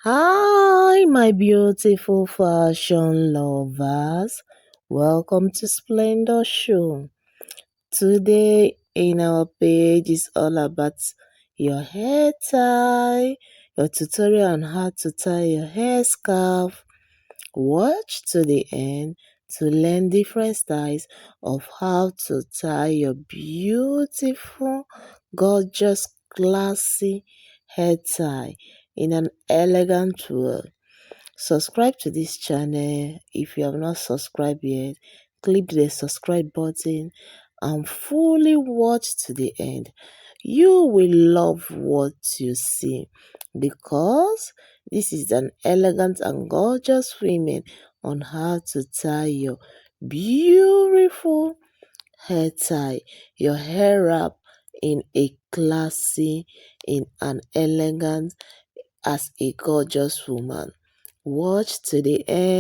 Hi, my beautiful fashion lovers. Welcome to Splendor Show. Today, in our page, is all about your hair tie, your tutorial on how to tie your hair scarf. Watch to the end to learn different styles of how to tie your beautiful, gorgeous, classy hair tie in an elegant way. Subscribe to this channel if you have not subscribed yet. Click the subscribe button and fully watch to the end. You will love what you see because this is an elegant and gorgeous women on how to tie your beautiful hair tie, your hair wrap in a classy, in an elegant, as a gorgeous woman. Watch to the end.